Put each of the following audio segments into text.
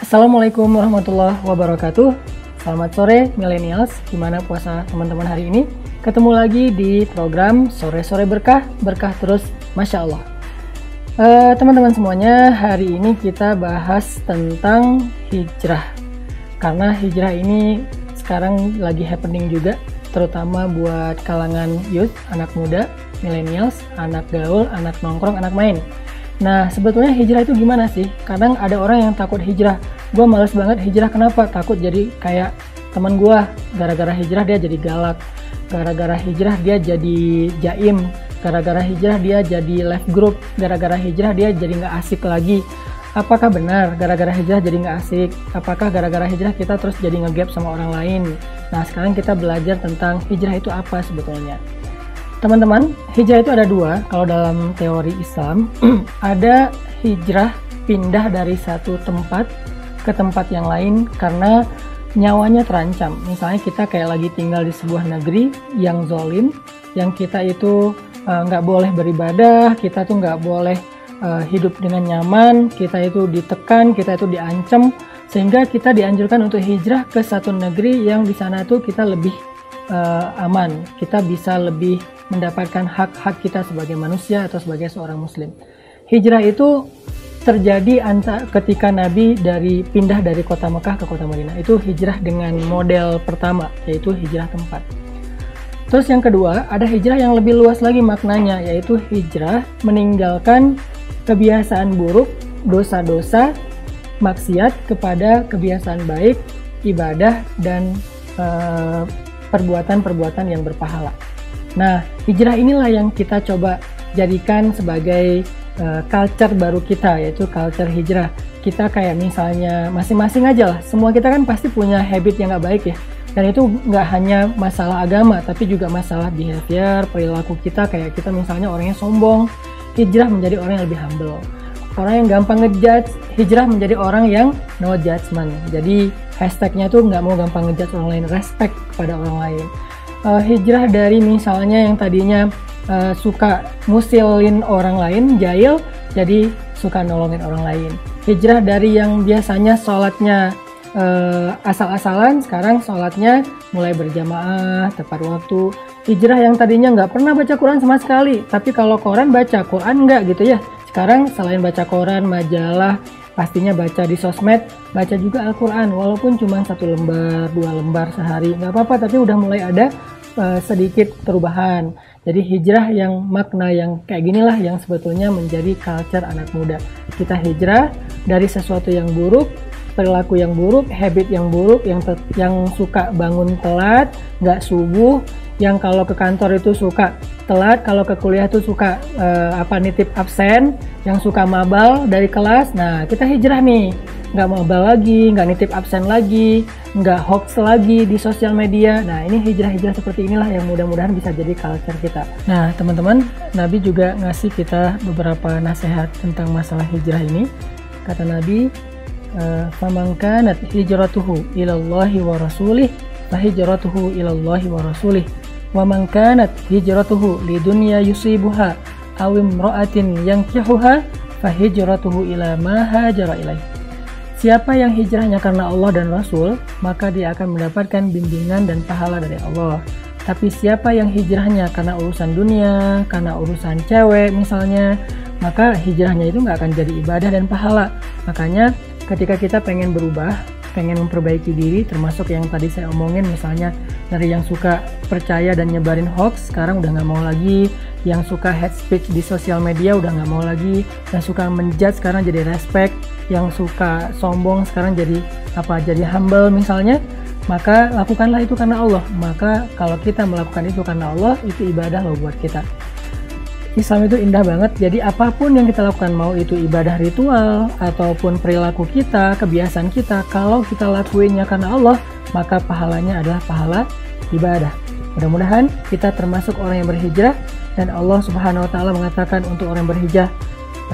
Assalamualaikum warahmatullahi wabarakatuh. Selamat sore millennials, gimana puasa teman-teman hari ini? Ketemu lagi di program Sore-Sore Berkah, berkah terus Masya Allah. Teman-teman semuanya, hari ini kita bahas tentang hijrah. Karena hijrah ini sekarang lagi happening juga, terutama buat kalangan youth, anak muda, millennials, anak gaul, anak nongkrong, anak main. Nah, sebetulnya hijrah itu gimana sih? Kadang ada orang yang takut hijrah. Gue males banget hijrah, kenapa? Takut jadi kayak teman gue. Gara-gara hijrah dia jadi galak. Gara-gara hijrah dia jadi jaim. Gara-gara hijrah dia jadi left group. Gara-gara hijrah dia jadi nggak asik lagi. Apakah benar gara-gara hijrah jadi nggak asik? Apakah gara-gara hijrah kita terus jadi nge-gap sama orang lain? Nah, sekarang kita belajar tentang hijrah itu apa sebetulnya. Teman-teman, hijrah itu ada dua. Kalau dalam teori Islam, ada hijrah pindah dari satu tempat ke tempat yang lain karena nyawanya terancam. Misalnya kita kayak lagi tinggal di sebuah negeri yang zolim, yang kita itu nggak boleh beribadah, kita tuh nggak boleh hidup dengan nyaman, kita itu ditekan, kita itu diancam, sehingga kita dianjurkan untuk hijrah ke satu negeri yang di sana tuh kita lebih aman, kita bisa lebih mendapatkan hak-hak kita sebagai manusia atau sebagai seorang muslim. Hijrah itu terjadi ketika Nabi pindah dari kota Mekah ke kota Madinah. Itu hijrah dengan model pertama, yaitu hijrah tempat. Terus yang kedua, ada hijrah yang lebih luas lagi maknanya, yaitu hijrah meninggalkan kebiasaan buruk, dosa-dosa, maksiat kepada kebiasaan baik, ibadah, dan perbuatan-perbuatan yang berpahala. Nah, hijrah inilah yang kita coba jadikan sebagai culture baru kita, yaitu culture hijrah. Kita kayak misalnya masing-masing aja lah, semua kita kan pasti punya habit yang gak baik ya. Dan itu nggak hanya masalah agama, tapi juga masalah behavior, perilaku kita. Kayak kita misalnya orangnya sombong, hijrah menjadi orang yang lebih humble. Orang yang gampang ngejudge, hijrah menjadi orang yang no judgment. Jadi hashtagnya tuh nggak mau gampang ngejudge orang lain, respect kepada orang lain. Hijrah dari misalnya yang tadinya suka ngusilin orang lain, jahil, jadi suka nolongin orang lain. Hijrah dari yang biasanya sholatnya asal-asalan, sekarang sholatnya mulai berjamaah, tepat waktu. Hijrah yang tadinya nggak pernah baca Quran sama sekali, tapi kalau koran baca, Quran nggak gitu ya. Sekarang selain baca koran, majalah, pastinya baca di sosmed, baca juga Al-Quran, walaupun cuma 1 lembar, 2 lembar sehari, nggak apa-apa, tapi udah mulai ada sedikit perubahan. Jadi hijrah yang makna yang kayak ginilah yang sebetulnya menjadi culture anak muda. Kita hijrah dari sesuatu yang buruk, perilaku yang buruk, habit yang buruk, yang suka bangun telat, nggak subuh, yang kalau ke kantor itu suka telat, kalau ke kuliah itu suka nitip absen, yang suka mabal dari kelas. Nah, kita hijrah nih, nggak mabal lagi, nggak nitip absen lagi, nggak hoax lagi di sosial media. Nah, ini hijrah-hijrah seperti inilah yang mudah-mudahan bisa jadi culture kita. Nah, teman-teman, Nabi juga ngasih kita beberapa nasihat tentang masalah hijrah ini. Kata Nabi, faman kanat hijratuhu ilallahi wa rasulih fa hijratuhu ilallahi wa rasulih wa man kanat hijratuhu lidunya yusibuha aw imra'atin yankihuha fa hijratuhu ila ma hajara ilaih. Siapa yang hijrahnya karena Allah dan Rasul, maka dia akan mendapatkan bimbingan dan pahala dari Allah. Tapi siapa yang hijrahnya karena urusan dunia, karena urusan cewek misalnya, maka hijrahnya itu nggak akan jadi ibadah dan pahala. Makanya ketika kita pengen berubah, pengen memperbaiki diri, termasuk yang tadi saya omongin, misalnya dari yang suka percaya dan nyebarin hoax, sekarang udah nggak mau lagi. Yang suka hate speech di sosial media udah nggak mau lagi. Yang suka menjudge sekarang jadi respect. Yang suka sombong sekarang jadi humble misalnya. Maka lakukanlah itu karena Allah. Maka kalau kita melakukan itu karena Allah, itu ibadah loh buat kita. Islam itu indah banget, jadi apapun yang kita lakukan, mau itu ibadah ritual, ataupun perilaku kita, kebiasaan kita, kalau kita lakuinnya karena Allah, maka pahalanya adalah pahala ibadah. Mudah-mudahan kita termasuk orang yang berhijrah, dan Allah Subhanahu wa Ta'ala mengatakan untuk orang yang berhijrah,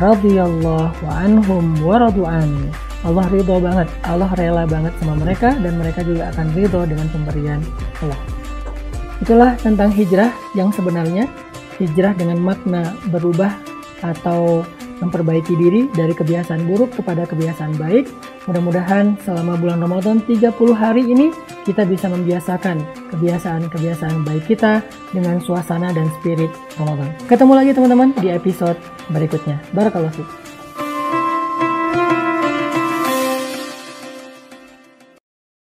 radhiyallahu anhum wa radu'an. Allah ridho banget, Allah rela banget sama mereka, dan mereka juga akan ridho dengan pemberian Allah. Itulah tentang hijrah yang sebenarnya. Hijrah dengan makna berubah atau memperbaiki diri dari kebiasaan buruk kepada kebiasaan baik. Mudah-mudahan selama bulan Ramadan 30 hari ini kita bisa membiasakan kebiasaan-kebiasaan baik kita dengan suasana dan spirit Ramadan. Ketemu lagi teman-teman di episode berikutnya. Barakallahu fiik.